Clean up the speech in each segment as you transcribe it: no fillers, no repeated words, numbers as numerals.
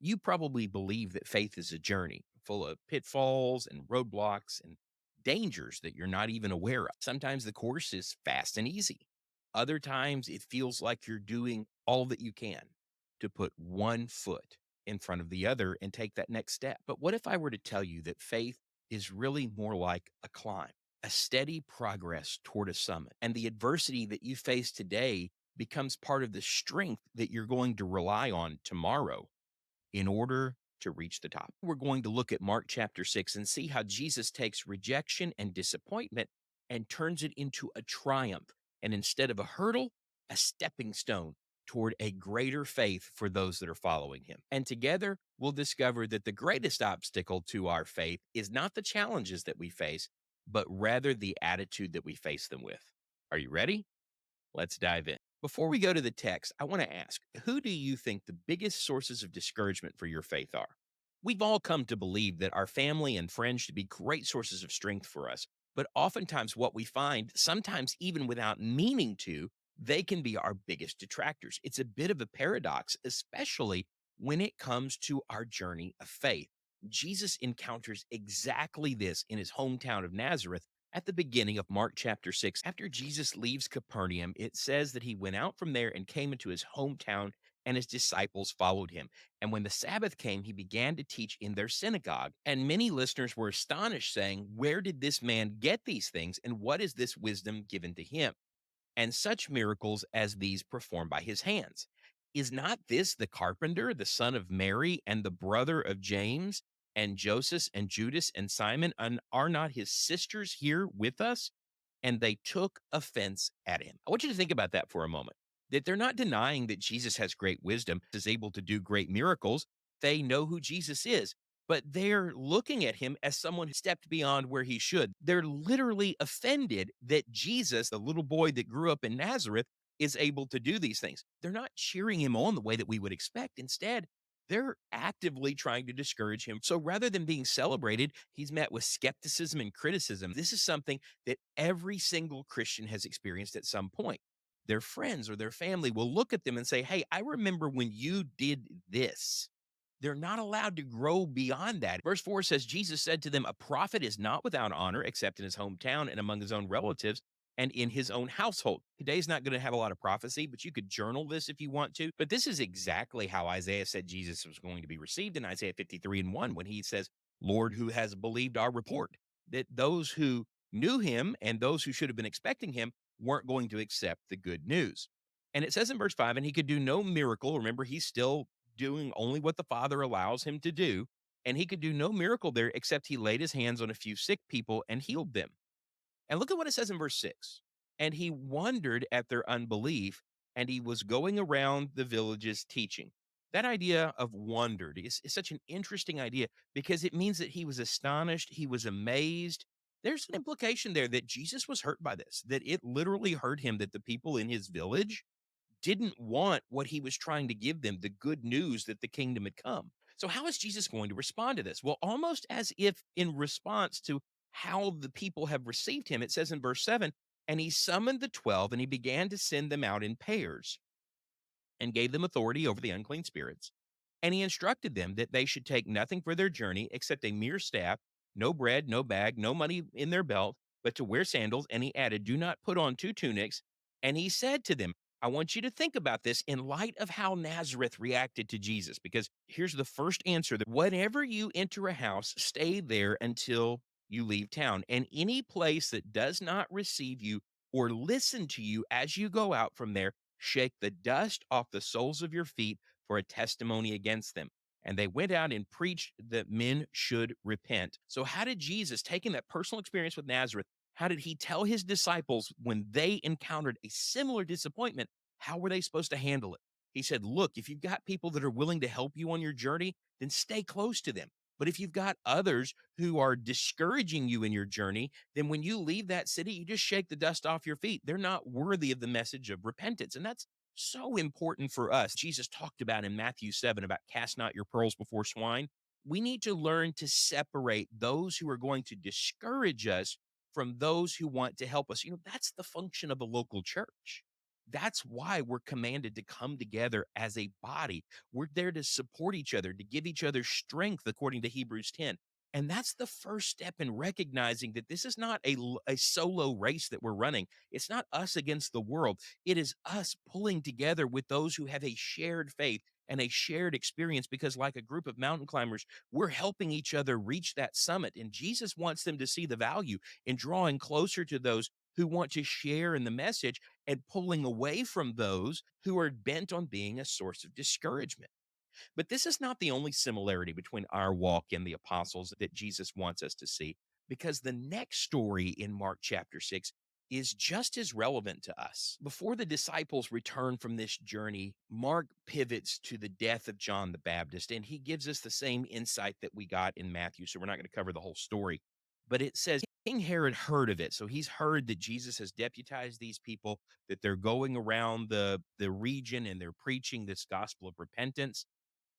You probably believe that faith is a journey full of pitfalls and roadblocks and dangers that you're not even aware of. Sometimes the course is fast and easy. Other times it feels like you're doing all that you can to put one foot in front of the other and take that next step. But what if I were to tell you that faith is really more like a climb, a steady progress toward a summit, and the adversity that you face today becomes part of the strength that you're going to rely on tomorrow in order to reach the top? We're going to look at Mark chapter 6 and see how Jesus takes rejection and disappointment and turns it into a triumph. And instead of a hurdle, a stepping stone toward a greater faith for those that are following him. And together, we'll discover that the greatest obstacle to our faith is not the challenges that we face, but rather the attitude that we face them with. Are you ready? Let's dive in. Before we go to the text, I want to ask, who do you think the biggest sources of discouragement for your faith are? We've all come to believe that our family and friends should be great sources of strength for us, but oftentimes what we find, sometimes even without meaning to, they can be our biggest detractors. It's a bit of a paradox, especially when it comes to our journey of faith. Jesus encounters exactly this in his hometown of Nazareth at the beginning of Mark chapter 6. After Jesus leaves Capernaum, it says that he went out from there and came into his hometown, and his disciples followed him. And when the Sabbath came, he began to teach in their synagogue. And many listeners were astonished, saying, "Where did this man get these things? And what is this wisdom given to him? And such miracles as these performed by his hands. Is not this the carpenter, the son of Mary, and the brother of James, and Joseph, and Judas, and Simon? And are not his sisters here with us?" And they took offense at him. I want you to think about that for a moment. That they're not denying that Jesus has great wisdom, is able to do great miracles. They know who Jesus is, but they're looking at him as someone who stepped beyond where he should. They're literally offended that Jesus, the little boy that grew up in Nazareth, is able to do these things. They're not cheering him on the way that we would expect. Instead, they're actively trying to discourage him. So rather than being celebrated, he's met with skepticism and criticism. This is something that every single Christian has experienced at some point. Their friends or their family will look at them and say, "Hey, I remember when you did this." They're not allowed to grow beyond that. Verse 4 says, Jesus said to them, "A prophet is not without honor except in his hometown and among his own relatives and in his own household." Today's not going to have a lot of prophecy, but you could journal this if you want to. But this is exactly how Isaiah said Jesus was going to be received in Isaiah 53 and 1, when he says, "Lord, who has believed our report?" That those who knew him and those who should have been expecting him weren't going to accept the good news. And it says in verse 5, and he could do no miracle. Remember, he's still doing only what the Father allows him to do. And he could do no miracle there except he laid his hands on a few sick people and healed them. And look at what it says in verse 6. And he wondered at their unbelief, and he was going around the villages teaching. That idea of wondered is such an interesting idea because it means that he was astonished, he was amazed. There's an implication there that Jesus was hurt by this, that it literally hurt him that the people in his village didn't want what he was trying to give them, the good news that the kingdom had come. So, how is Jesus going to respond to this? Well, almost as if in response to how the people have received him, it says in verse 7, and he summoned the 12 and he began to send them out in pairs and gave them authority over the unclean spirits. And he instructed them that they should take nothing for their journey except a mere staff, no bread, no bag, no money in their belt, but to wear sandals. And he added, "Do not put on two tunics." And he said to them, I want you to think about this in light of how Nazareth reacted to Jesus, because here's the first answer: that whenever you enter a house, stay there until you leave town. And any place that does not receive you or listen to you as you go out from there, shake the dust off the soles of your feet for a testimony against them. And they went out and preached that men should repent. So, how did Jesus, taking that personal experience with Nazareth, how did he tell his disciples when they encountered a similar disappointment? How were they supposed to handle it? He said, "Look, if you've got people that are willing to help you on your journey, then stay close to them. But if you've got others who are discouraging you in your journey, then when you leave that city, you just shake the dust off your feet. They're not worthy of the message of repentance." And that's so important for us. Jesus talked about in Matthew 7 about cast not your pearls before swine. We need to learn to separate those who are going to discourage us from those who want to help us. That's the function of a local church. That's why we're commanded to come together as a body. We're there to support each other, to give each other strength, according to Hebrews 10. And that's the first step in recognizing that this is not a solo race that we're running. It's not us against the world. It is us pulling together with those who have a shared faith and a shared experience, because, like a group of mountain climbers, we're helping each other reach that summit. And Jesus wants them to see the value in drawing closer to those who want to share in the message and pulling away from those who are bent on being a source of discouragement. But this is not the only similarity between our walk and the apostles that Jesus wants us to see, because the next story in Mark chapter 6 is just as relevant to us. Before the disciples return from this journey, Mark pivots to the death of John the Baptist, and he gives us the same insight that we got in Matthew. So we're not going to cover the whole story, but it says King Herod heard of it. So he's heard that Jesus has deputized these people, that they're going around the region and they're preaching this gospel of repentance,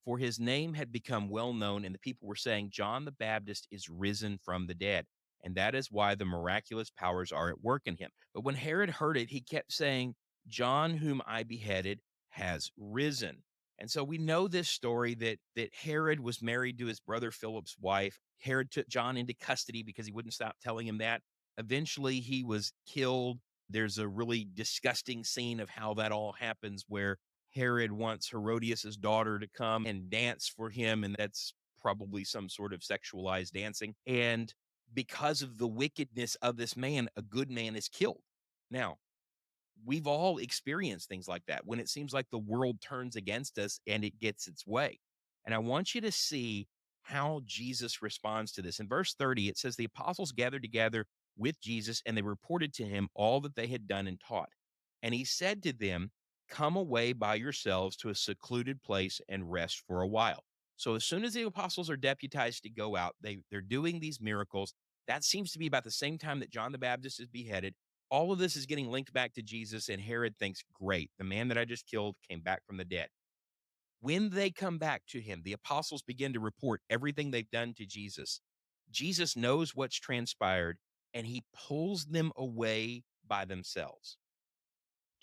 for his name had become well known, and the people were saying, John the Baptist is risen from the dead. And that is why the miraculous powers are at work in him. But when Herod heard it, he kept saying, John, whom I beheaded, has risen. And so we know this story that Herod was married to his brother Philip's wife. Herod took John into custody because he wouldn't stop telling him that. Eventually, he was killed. There's a really disgusting scene of how that all happens, where Herod wants Herodias's daughter to come and dance for him, and that's probably some sort of sexualized dancing. And because of the wickedness of this man, a good man is killed. Now, we've all experienced things like that when it seems like the world turns against us and it gets its way. And I want you to see how Jesus responds to this. In verse 30, it says, the apostles gathered together with Jesus and they reported to him all that they had done and taught. And he said to them, come away by yourselves to a secluded place and rest for a while. So as soon as the apostles are deputized to go out, they're doing these miracles. That seems to be about the same time that John the Baptist is beheaded. All of this is getting linked back to Jesus, and Herod thinks, great, the man that I just killed came back from the dead. When they come back to him, the apostles begin to report everything they've done to Jesus. Jesus knows what's transpired, and he pulls them away by themselves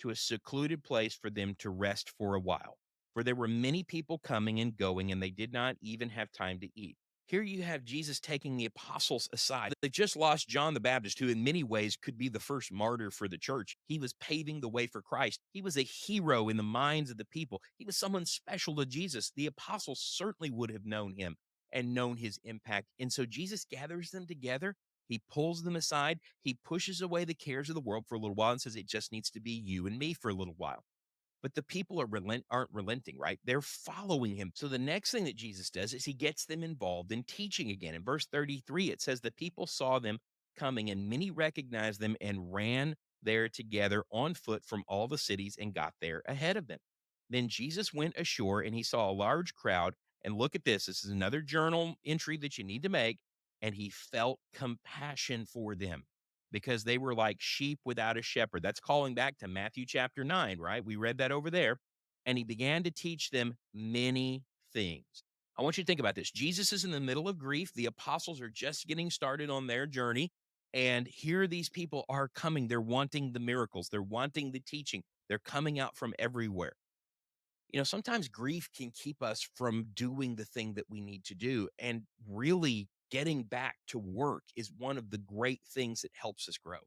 to a secluded place for them to rest for a while. For there were many people coming and going, and they did not even have time to eat. Here you have Jesus taking the apostles aside. They've just lost John the Baptist, who in many ways could be the first martyr for the church. He was paving the way for Christ. He was a hero in the minds of the people. He was someone special to Jesus. The apostles certainly would have known him and known his impact. And so Jesus gathers them together. He pulls them aside. He pushes away the cares of the world for a little while and says, it just needs to be you and me for a little while. But the people aren't relenting, right? They're following him. So the next thing that Jesus does is he gets them involved in teaching again. In verse 33, it says, the people saw them coming, and many recognized them and ran there together on foot from all the cities and got there ahead of them. Then Jesus went ashore and he saw a large crowd. And look at this. This is another journal entry that you need to make. And he felt compassion for them because they were like sheep without a shepherd. That's calling back to Matthew chapter 9, right? We read that over there. And he began to teach them many things. I want you to think about this. Jesus is in the middle of grief. The apostles are just getting started on their journey. And here these people are coming. They're wanting the miracles, they're wanting the teaching, they're coming out from everywhere. You know, sometimes grief can keep us from doing the thing that we need to do. And really getting back to work is one of the great things that helps us grow.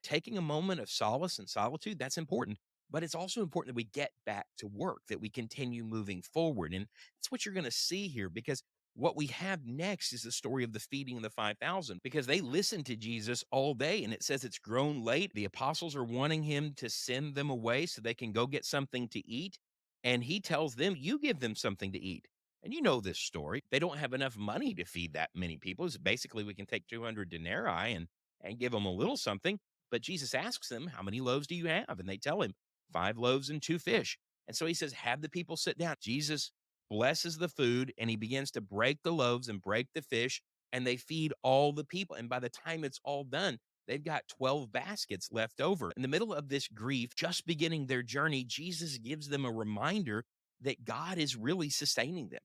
Taking a moment of solace and solitude, that's important. But it's also important that we get back to work, that we continue moving forward. And that's what you're going to see here, because what we have next is the story of the feeding of the 5,000, because they listened to Jesus all day. And it says it's grown late. The apostles are wanting him to send them away so they can go get something to eat. And he tells them, you give them something to eat. And you know this story. They don't have enough money to feed that many people. So basically, we can take 200 denarii and give them a little something. But Jesus asks them, how many loaves do you have? And they tell him, 5 loaves and 2 fish. And so he says, have the people sit down. Jesus blesses the food and he begins to break the loaves and break the fish, and they feed all the people. And by the time it's all done, they've got 12 baskets left over. In the middle of this grief, just beginning their journey, Jesus gives them a reminder that God is really sustaining them.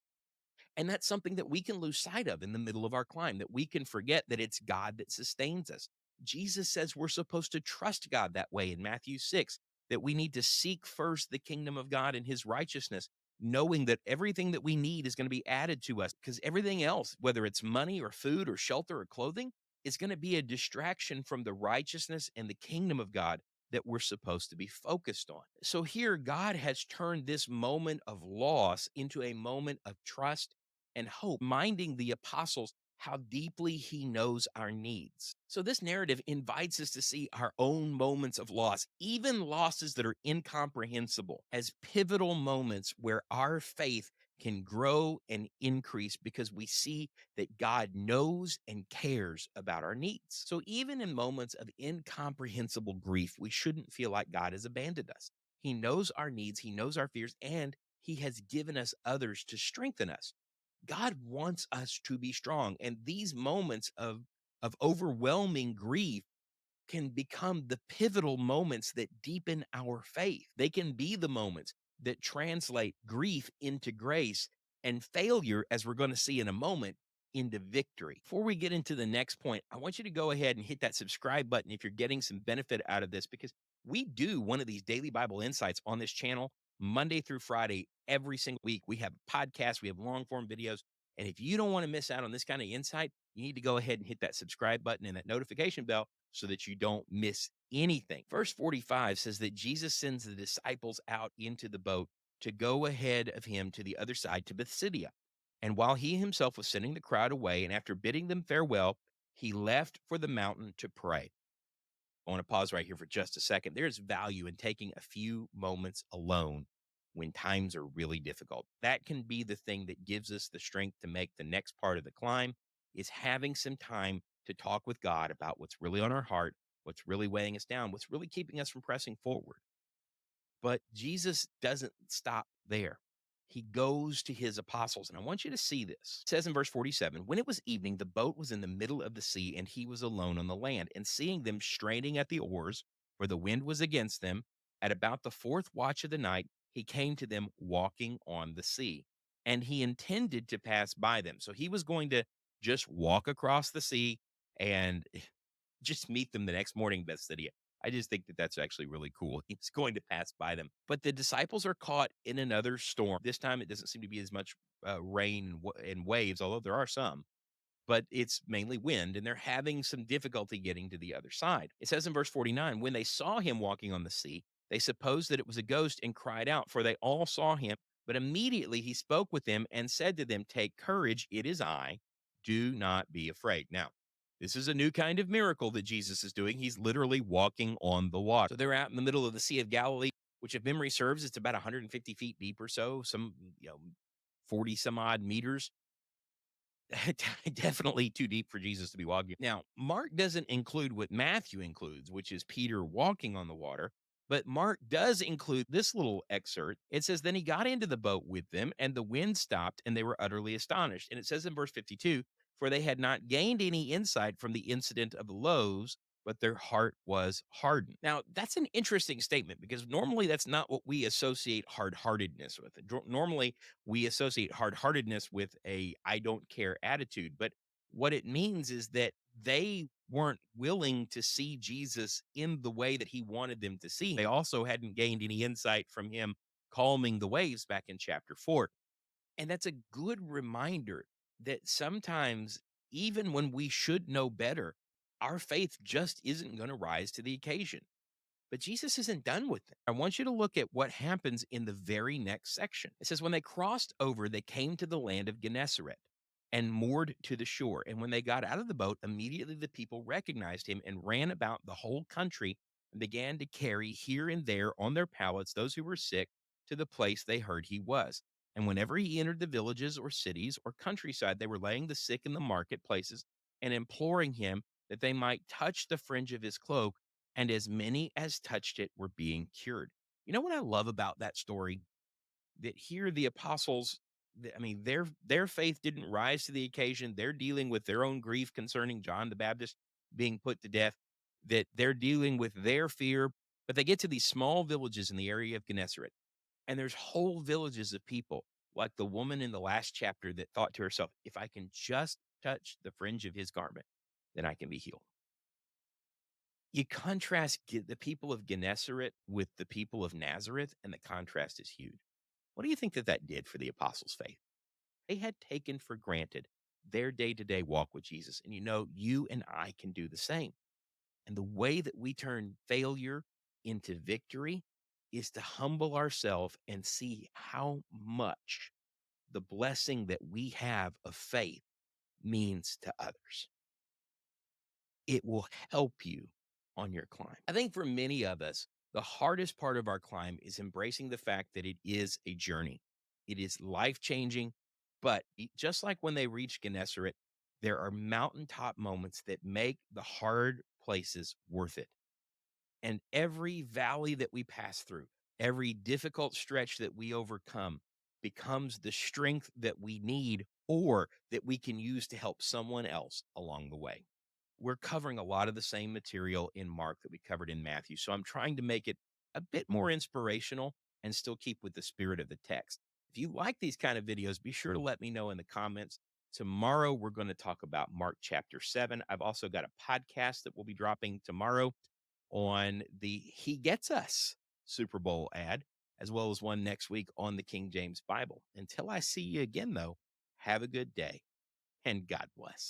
And that's something that we can lose sight of in the middle of our climb, that we can forget that it's God that sustains us. Jesus says we're supposed to trust God that way in Matthew 6, that we need to seek first the kingdom of God and his righteousness, knowing that everything that we need is going to be added to us because everything else, whether it's money or food or shelter or clothing, is going to be a distraction from the righteousness and the kingdom of God that we're supposed to be focused on. So here, God has turned this moment of loss into a moment of trust and hope, reminding the apostles how deeply he knows our needs. So, this narrative invites us to see our own moments of loss, even losses that are incomprehensible, as pivotal moments where our faith can grow and increase because we see that God knows and cares about our needs. So, even in moments of incomprehensible grief, we shouldn't feel like God has abandoned us. He knows our needs, He knows our fears, and He has given us others to strengthen us. God wants us to be strong. And these moments of overwhelming grief can become the pivotal moments that deepen our faith. They can be the moments that translate grief into grace and failure, as we're going to see in a moment, into victory. Before we get into the next point, I want you to go ahead and hit that subscribe button if you're getting some benefit out of this, because we do one of these daily Bible insights on this channel Monday through Friday every single week. We have podcasts, we have long form videos. And if you don't want to miss out on this kind of insight, you need to go ahead and hit that subscribe button and that notification bell so that you don't miss anything. Verse 45 says that Jesus sends the disciples out into the boat to go ahead of him to the other side to Bethsaida. And while he himself was sending the crowd away, and after bidding them farewell, he left for the mountain to pray. I want to pause right here for just a second. There's value in taking a few moments alone when times are really difficult. That can be the thing that gives us the strength to make the next part of the climb, is having some time to talk with God about what's really on our heart, what's really weighing us down, what's really keeping us from pressing forward. But Jesus doesn't stop there. He goes to his apostles, and I want you to see this. It says in verse 47, when it was evening, the boat was in the middle of the sea, and he was alone on the land. And seeing them straining at the oars, for the wind was against them, at about the fourth watch of the night, he came to them walking on the sea. And he intended to pass by them. So he was going to just walk across the sea and just meet them the next morning, Bethsaida. I just think that that's actually really cool. He's going to pass by them. But the disciples are caught in another storm. This time it doesn't seem to be as much rain and waves, although there are some, but it's mainly wind, and they're having some difficulty getting to the other side. It says in verse 49, when they saw him walking on the sea, they supposed that it was a ghost and cried out, for they all saw him. But immediately he spoke with them and said to them, take courage, it is I. Do not be afraid. Now, this is a new kind of miracle that Jesus is doing. He's literally walking on the water. So they're out in the middle of the Sea of Galilee, which, if memory serves, it's about 150 feet deep or so, some 40 some odd meters. Definitely too deep for Jesus to be walking. Now, Mark doesn't include what Matthew includes, which is Peter walking on the water, but Mark does include this little excerpt. It says, then he got into the boat with them, and the wind stopped, and they were utterly astonished. And it says in verse 52, for they had not gained any insight from the incident of the loaves, but their heart was hardened. Now, that's an interesting statement because normally that's not what we associate hard heartedness with. Normally, we associate hard heartedness with a I don't care attitude. But what it means is that they weren't willing to see Jesus in the way that he wanted them to see. They also hadn't gained any insight from him calming the waves back in chapter 4. And that's a good reminder that sometimes, even when we should know better, our faith just isn't going to rise to the occasion. But Jesus isn't done with it. I want you to look at what happens in the very next section. It says, when they crossed over, they came to the land of Gennesaret and moored to the shore. And when they got out of the boat, immediately the people recognized him and ran about the whole country and began to carry here and there on their pallets those who were sick to the place they heard he was. And whenever he entered the villages or cities or countryside, they were laying the sick in the marketplaces and imploring him that they might touch the fringe of his cloak, and as many as touched it were being cured. You know what I love about that story? That here the apostles, I mean, their faith didn't rise to the occasion. They're dealing with their own grief concerning John the Baptist being put to death, that they're dealing with their fear. But they get to these small villages in the area of Gennesaret, and there's whole villages of people, like the woman in the last chapter that thought to herself, if I can just touch the fringe of his garment, then I can be healed. You contrast the people of Gennesaret with the people of Nazareth, and the contrast is huge. What do you think that that did for the apostles' faith? They had taken for granted their day to day walk with Jesus. And you and I can do the same. And the way that we turn failure into victory is to humble ourselves and see how much the blessing that we have of faith means to others. It will help you on your climb. I think for many of us, the hardest part of our climb is embracing the fact that it is a journey. It is life changing, but just like when they reach Gennesaret, there are mountaintop moments that make the hard places worth it. And every valley that we pass through, every difficult stretch that we overcome becomes the strength that we need or that we can use to help someone else along the way. We're covering a lot of the same material in Mark that we covered in Matthew. So I'm trying to make it a bit more inspirational and still keep with the spirit of the text. If you like these kind of videos, be sure to let me know in the comments. Tomorrow, we're going to talk about Mark chapter 7. I've also got a podcast that will be dropping tomorrow on the He Gets Us Super Bowl ad, as well as one next week on the King James Bible. Until I see you again, though, have a good day and God bless.